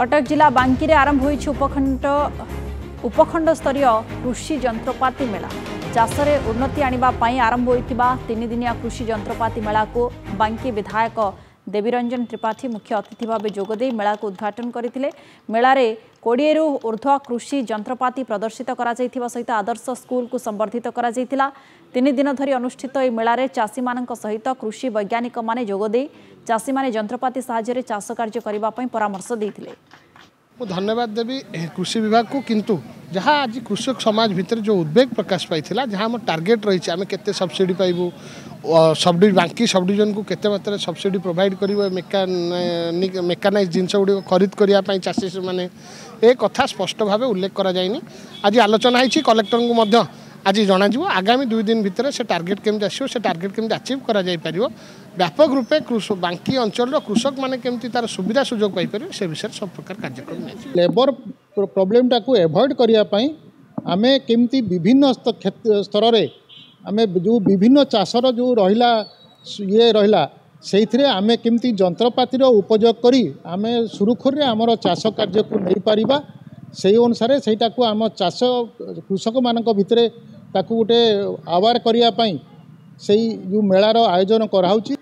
कटक जिला बांकी आरंभ होई उपखंड स्तरीय कृषि जंत्रपाति मेला चाषरे उन्नति आने आरंभ होता 3 दिनिया कृषि जंत्रपाति मेला को बांकी विधायक देवीरंजन त्रिपाठी मुख्य अतिथि भाव जोगदे मेला को उद्घाटन करते। मेलारे 20 रु ऊर्ध्व कृषि जंत्रपाति प्रदर्शित करा सहित आदर्श स्कूल को संबर्धित करा 3 दिन धरी अनुष्ठित यह मेलारे चाषी मानक सहित कृषि वैज्ञानिक माने जोगदे चाषी माने जंत्रपाति साहाय्य चाष कार्य करने परामर्श देते। धन्यवाद देवी कृषि विभाग को, किंतु जहाँ आज कृषक समाज भितर जो उद्वेग प्रकाश पाई जहाँ आम टार्गेट रही आम के सब्सिडी पाइबू बांकी सब डिविजन को केते मात्रा सब्सिडी प्रोवाइड कर मेकानाइज जिनस गुड़ खरीद करने चाषी मैंने ए कथा स्पष्ट भाव उल्लेख करा जायनि। आज आलोचना होती कलेक्टर को आज जन आगामी 2 दिन भितर से टार्गेट केमती आसो से टार्गेट केमती अचीव करा जाय परिवो व्यापक रूपे बांकी अंचल कृषक माने केमती तार सुविधा सुजोग पाई परिवे से विषय सब प्रकार कार्यक्रम लेबर प्रॉब्लम टाको एवॉइड करिया पई आमे केमती विभिन्न स्तर रे आमे जो विभिन्न चाषर जो रहिला ये रहिला सेइथरे आमे केमती जंत्रपातिर उपयोग करी आमे सुरुखुर रे हमर चाष कार्य को नै परिबा से अनुसार सेटा को आम चाष कृषक मानक भितरे ताकू गोटे अवेयर करिया पई सेई जो मेलार आयोजन कराउची।